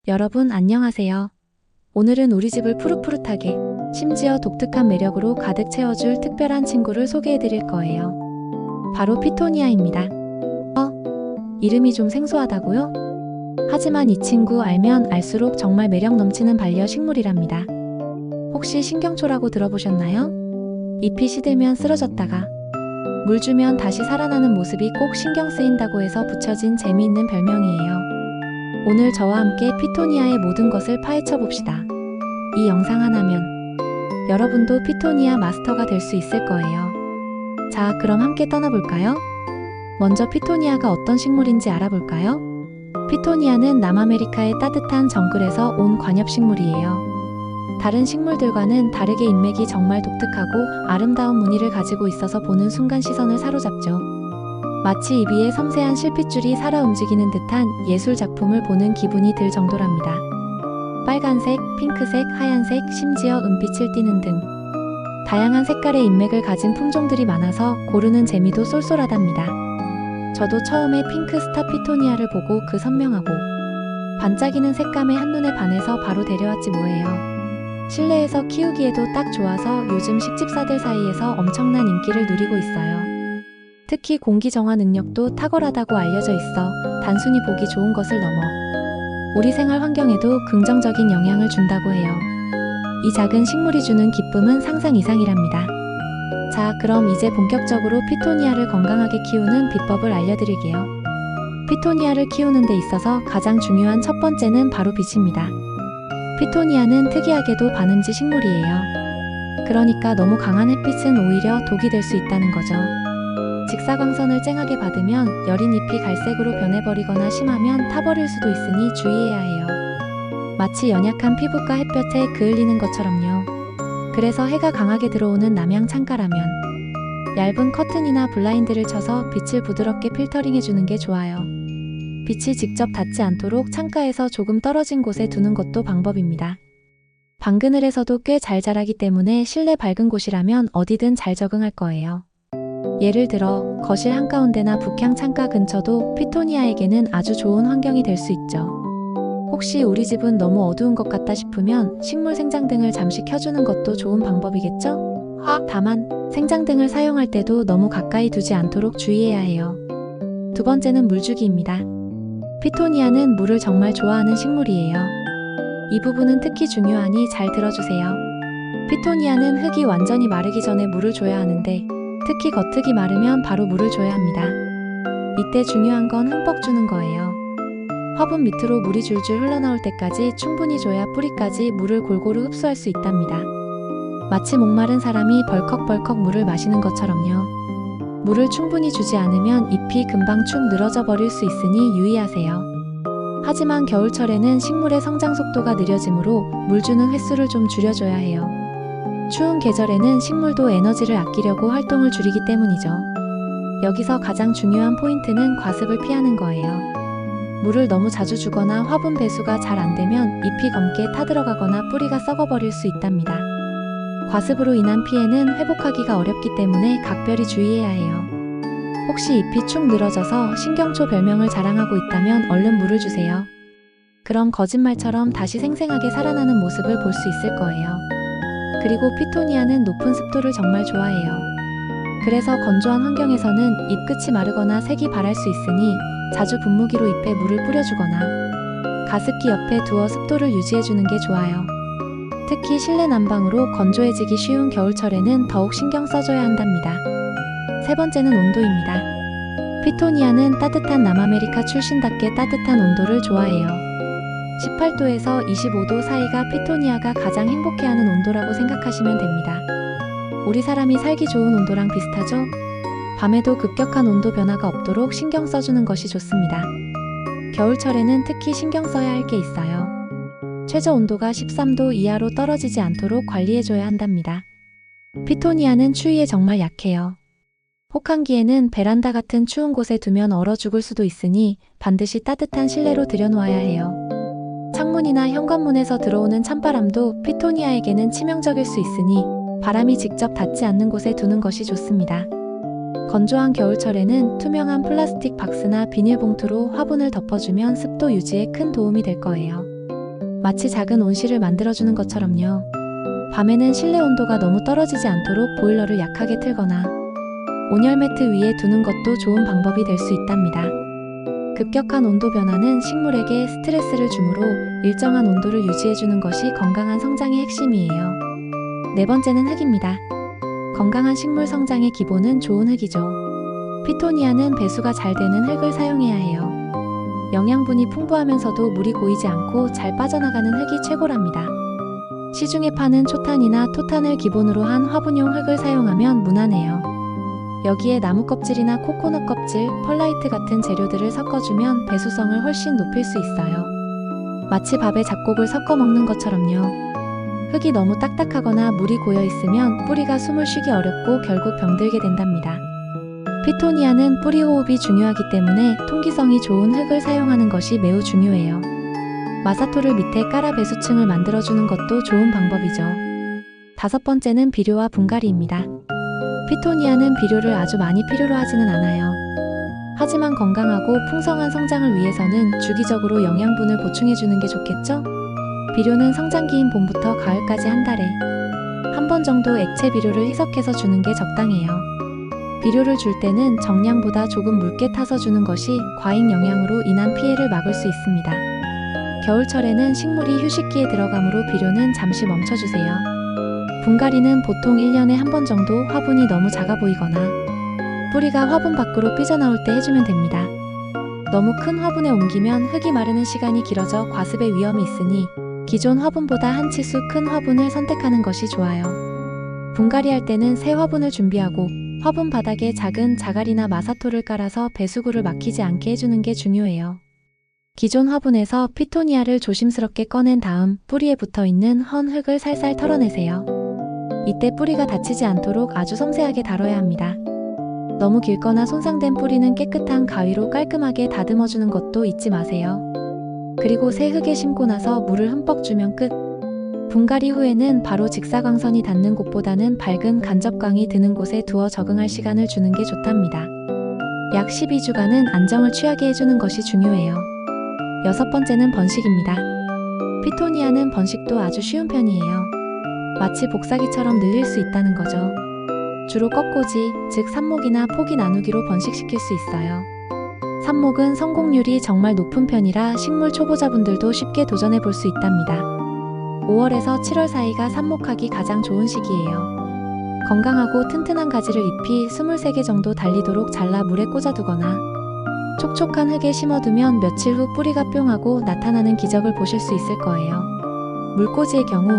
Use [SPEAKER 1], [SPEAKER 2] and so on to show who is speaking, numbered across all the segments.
[SPEAKER 1] 여러분 안녕하세요. 오늘은 우리 집을 푸릇푸릇하게, 심지어 독특한 매력으로 가득 채워줄 특별한 친구를 소개해드릴 거예요. 바로 피토니아입니다. 이름이 좀 생소하다고요? 하지만 이 친구 알면 알수록 정말 매력 넘치는 반려식물이랍니다. 혹시 신경초라고 들어보셨나요? 잎이 시들면 쓰러졌다가 물 주면 다시 살아나는 모습이 꼭 신경 쓰인다고 해서 붙여진 재미있는 별명이에요. 오늘 저와 함께 피토니아의 모든 것을 파헤쳐 봅시다. 이 영상 하나면 여러분도 피토니아 마스터가 될 수 있을 거예요. 자, 그럼 함께 떠나볼까요? 먼저 피토니아가 어떤 식물인지 알아볼까요? 피토니아는 남아메리카의 따뜻한 정글에서 온 관엽식물이에요. 다른 식물들과는 다르게 인맥이 정말 독특하고 아름다운 무늬를 가지고 있어서 보는 순간 시선을 사로잡죠. 마치 잎 위에 섬세한 실핏줄이 살아 움직이는 듯한 예술 작품을 보는 기분이 들 정도랍니다. 빨간색, 핑크색, 하얀색, 심지어 은빛을 띠는 등 다양한 색깔의 인맥을 가진 품종들이 많아서 고르는 재미도 쏠쏠하답니다. 저도 처음에 핑크 스타 피토니아를 보고 그 선명하고 반짝이는 색감에 한눈에 반해서 바로 데려왔지 뭐예요. 실내에서 키우기에도 딱 좋아서 요즘 식집사들 사이에서 엄청난 인기를 누리고 있어요. 특히 공기 정화 능력도 탁월하다고 알려져 있어 단순히 보기 좋은 것을 넘어 우리 생활 환경에도 긍정적인 영향을 준다고 해요. 이 작은 식물이 주는 기쁨은 상상 이상이랍니다. 자, 그럼 이제 본격적으로 피토니아를 건강하게 키우는 비법을 알려드릴게요. 피토니아를 키우는 데 있어서 가장 중요한 첫 번째는 바로 빛입니다. 피토니아는 특이하게도 반음지 식물이에요. 그러니까 너무 강한 햇빛은 오히려 독이 될 수 있다는 거죠. 직사광선을 쨍하게 받으면 여린 잎이 갈색으로 변해버리거나 심하면 타버릴 수도 있으니 주의해야 해요. 마치 연약한 피부가 햇볕에 그을리는 것처럼요. 그래서 해가 강하게 들어오는 남향 창가라면 얇은 커튼이나 블라인드를 쳐서 빛을 부드럽게 필터링해주는 게 좋아요. 빛이 직접 닿지 않도록 창가에서 조금 떨어진 곳에 두는 것도 방법입니다. 방그늘에서도 꽤 잘 자라기 때문에 실내 밝은 곳이라면 어디든 잘 적응할 거예요. 예를 들어 거실 한가운데나 북향 창가 근처도 피토니아에게는 아주 좋은 환경이 될 수 있죠. 혹시 우리 집은 너무 어두운 것 같다 싶으면 식물 생장등을 잠시 켜주는 것도 좋은 방법이겠죠? 다만 생장등을 사용할 때도 너무 가까이 두지 않도록 주의해야 해요. 두 번째는 물주기입니다. 피토니아는 물을 정말 좋아하는 식물이에요. 이 부분은 특히 중요하니 잘 들어주세요. 피토니아는 흙이 완전히 마르기 전에 물을 줘야 하는데 특히 겉흙이 마르면 바로 물을 줘야 합니다. 이때 중요한 건 흠뻑 주는 거예요. 화분 밑으로 물이 줄줄 흘러나올 때까지 충분히 줘야 뿌리까지 물을 골고루 흡수할 수 있답니다. 마치 목마른 사람이 벌컥벌컥 물을 마시는 것처럼요. 물을 충분히 주지 않으면 잎이 금방 축 늘어져 버릴 수 있으니 유의하세요. 하지만 겨울철에는 식물의 성장 속도가 느려지므로 물 주는 횟수를 좀 줄여줘야 해요. 추운 계절에는 식물도 에너지를 아끼려고 활동을 줄이기 때문이죠. 여기서 가장 중요한 포인트는 과습을 피하는 거예요. 물을 너무 자주 주거나 화분 배수가 잘 안되면 잎이 검게 타들어가거나 뿌리가 썩어버릴 수 있답니다. 과습으로 인한 피해는 회복하기가 어렵기 때문에 각별히 주의해야 해요. 혹시 잎이 축 늘어져서 신경초 별명을 자랑하고 있다면 얼른 물을 주세요. 그럼 거짓말처럼 다시 생생하게 살아나는 모습을 볼 수 있을 거예요. 그리고 피토니아는 높은 습도를 정말 좋아해요. 그래서 건조한 환경에서는 잎 끝이 마르거나 색이 바랄 수 있으니 자주 분무기로 잎에 물을 뿌려주거나 가습기 옆에 두어 습도를 유지해주는 게 좋아요. 특히 실내 난방으로 건조해지기 쉬운 겨울철에는 더욱 신경 써줘야 한답니다. 세 번째는 온도입니다. 피토니아는 따뜻한 남아메리카 출신답게 따뜻한 온도를 좋아해요. 18도에서 25도 사이가 피토니아가 가장 행복해하는 온도라고 생각하시면 됩니다. 우리 사람이 살기 좋은 온도랑 비슷하죠? 밤에도 급격한 온도 변화가 없도록 신경 써주는 것이 좋습니다. 겨울철에는 특히 신경 써야 할 게 있어요. 최저 온도가 13도 이하로 떨어지지 않도록 관리해줘야 한답니다. 피토니아는 추위에 정말 약해요. 혹한기에는 베란다 같은 추운 곳에 두면 얼어 죽을 수도 있으니 반드시 따뜻한 실내로 들여놓아야 해요. 창문이나 현관문에서 들어오는 찬바람도 피토니아에게는 치명적일 수 있으니 바람이 직접 닿지 않는 곳에 두는 것이 좋습니다. 건조한 겨울철에는 투명한 플라스틱 박스나 비닐봉투로 화분을 덮어주면 습도 유지에 큰 도움이 될 거예요. 마치 작은 온실을 만들어주는 것처럼요. 밤에는 실내 온도가 너무 떨어지지 않도록 보일러를 약하게 틀거나 온열 매트 위에 두는 것도 좋은 방법이 될 수 있답니다. 급격한 온도 변화는 식물에게 스트레스를 주므로 일정한 온도를 유지해주는 것이 건강한 성장의 핵심이에요. 네 번째는 흙입니다. 건강한 식물 성장의 기본은 좋은 흙이죠. 피토니아는 배수가 잘 되는 흙을 사용해야 해요. 영양분이 풍부하면서도 물이 고이지 않고 잘 빠져나가는 흙이 최고랍니다. 시중에 파는 초탄이나 토탄을 기본으로 한 화분용 흙을 사용하면 무난해요. 여기에 나무 껍질이나 코코넛 껍질, 펄라이트 같은 재료들을 섞어주면 배수성을 훨씬 높일 수 있어요. 마치 밥에 잡곡을 섞어 먹는 것처럼요. 흙이 너무 딱딱하거나 물이 고여 있으면 뿌리가 숨을 쉬기 어렵고 결국 병들게 된답니다. 피토니아는 뿌리 호흡이 중요하기 때문에 통기성이 좋은 흙을 사용하는 것이 매우 중요해요. 마사토를 밑에 깔아 배수층을 만들어주는 것도 좋은 방법이죠. 다섯 번째는 비료와 분갈이입니다. 피토니아는 비료를 아주 많이 필요로 하지는 않아요. 하지만 건강하고 풍성한 성장을 위해서는 주기적으로 영양분을 보충해주는 게 좋겠죠? 비료는 성장기인 봄부터 가을까지 한 달에 한 번 정도 액체 비료를 희석해서 주는 게 적당해요. 비료를 줄 때는 정량보다 조금 묽게 타서 주는 것이 과잉 영양으로 인한 피해를 막을 수 있습니다. 겨울철에는 식물이 휴식기에 들어가므로 비료는 잠시 멈춰주세요. 분갈이는 보통 1년에 한 번 정도 화분이 너무 작아 보이거나 뿌리가 화분 밖으로 삐져나올 때 해주면 됩니다. 너무 큰 화분에 옮기면 흙이 마르는 시간이 길어져 과습의 위험이 있으니 기존 화분보다 한 치수 큰 화분을 선택하는 것이 좋아요. 분갈이할 때는 새 화분을 준비하고 화분 바닥에 작은 자갈이나 마사토를 깔아서 배수구를 막히지 않게 해주는 게 중요해요. 기존 화분에서 피토니아를 조심스럽게 꺼낸 다음 뿌리에 붙어있는 헌 흙을 살살 털어내세요. 이때 뿌리가 다치지 않도록 아주 섬세하게 다뤄야 합니다. 너무 길거나 손상된 뿌리는 깨끗한 가위로 깔끔하게 다듬어주는 것도 잊지 마세요. 그리고 새 흙에 심고 나서 물을 흠뻑 주면 끝. 분갈이 후에는 바로 직사광선이 닿는 곳보다는 밝은 간접광이 드는 곳에 두어 적응할 시간을 주는 게 좋답니다. 약 12주간은 안정을 취하게 해주는 것이 중요해요. 여섯 번째는 번식입니다. 피토니아는 번식도 아주 쉬운 편이에요. 마치 복사기처럼 늘릴 수 있다는 거죠. 주로 꺾꽂이, 즉 삽목이나 포기 나누기로 번식시킬 수 있어요. 삽목은 성공률이 정말 높은 편이라 식물 초보자분들도 쉽게 도전해 볼 수 있답니다. 5월에서 7월 사이가 삽목하기 가장 좋은 시기예요. 건강하고 튼튼한 가지를 잎이 23개 정도 달리도록 잘라 물에 꽂아두거나 촉촉한 흙에 심어두면 며칠 후 뿌리가 뿅하고 나타나는 기적을 보실 수 있을 거예요. 물꽂이의 경우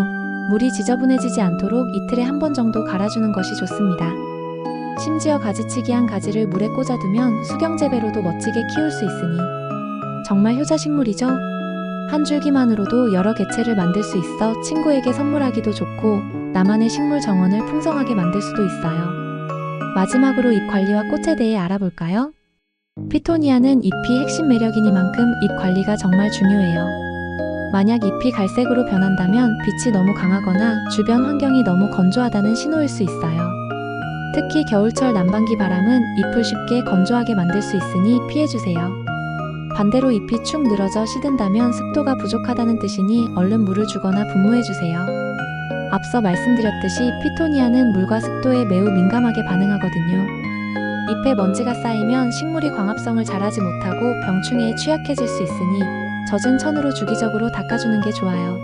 [SPEAKER 1] 물이 지저분해지지 않도록 이틀에 한 번 정도 갈아주는 것이 좋습니다. 심지어 가지치기한 가지를 물에 꽂아두면 수경재배로도 멋지게 키울 수 있으니 정말 효자식물이죠? 한 줄기만으로도 여러 개체를 만들 수 있어 친구에게 선물하기도 좋고 나만의 식물 정원을 풍성하게 만들 수도 있어요. 마지막으로 잎 관리와 꽃에 대해 알아볼까요? 피토니아는 잎이 핵심 매력이니만큼 잎 관리가 정말 중요해요. 만약 잎이 갈색으로 변한다면 빛이 너무 강하거나 주변 환경이 너무 건조하다는 신호일 수 있어요. 특히 겨울철 난방기 바람은 잎을 쉽게 건조하게 만들 수 있으니 피해주세요. 반대로 잎이 축 늘어져 시든다면 습도가 부족하다는 뜻이니 얼른 물을 주거나 분무해주세요. 앞서 말씀드렸듯이 피토니아는 물과 습도에 매우 민감하게 반응하거든요. 잎에 먼지가 쌓이면 식물이 광합성을 잘하지 못하고 병충해에 취약해질 수 있으니 젖은 천으로 주기적으로 닦아주는 게 좋아요.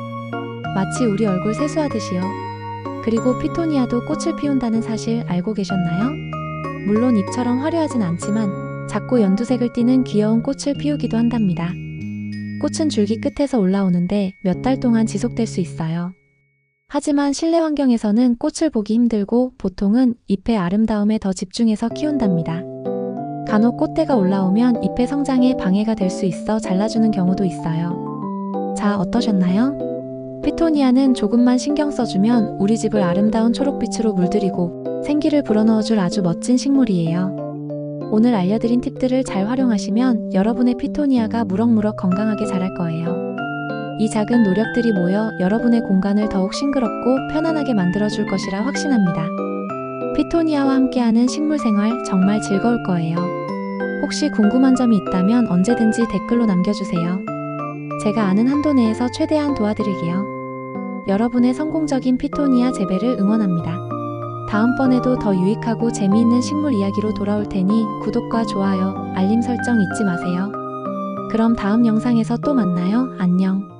[SPEAKER 1] 마치 우리 얼굴 세수하듯이요. 그리고 피토니아도 꽃을 피운다는 사실 알고 계셨나요? 물론 잎처럼 화려하진 않지만 작고 연두색을 띠는 귀여운 꽃을 피우기도 한답니다. 꽃은 줄기 끝에서 올라오는데 몇 달 동안 지속될 수 있어요. 하지만 실내 환경에서는 꽃을 보기 힘들고 보통은 잎의 아름다움에 더 집중해서 키운답니다. 간혹 꽃대가 올라오면 잎의 성장에 방해가 될 수 있어 잘라주는 경우도 있어요. 자, 어떠셨나요? 피토니아는 조금만 신경 써주면 우리 집을 아름다운 초록빛으로 물들이고 생기를 불어넣어줄 아주 멋진 식물이에요. 오늘 알려드린 팁들을 잘 활용하시면 여러분의 피토니아가 무럭무럭 건강하게 자랄 거예요. 이 작은 노력들이 모여 여러분의 공간을 더욱 싱그럽고 편안하게 만들어줄 것이라 확신합니다. 피토니아와 함께하는 식물 생활 정말 즐거울 거예요. 혹시 궁금한 점이 있다면 언제든지 댓글로 남겨주세요. 제가 아는 한도 내에서 최대한 도와드릴게요. 여러분의 성공적인 피토니아 재배를 응원합니다. 다음번에도 더 유익하고 재미있는 식물 이야기로 돌아올 테니 구독과 좋아요, 알림 설정 잊지 마세요. 그럼 다음 영상에서 또 만나요. 안녕.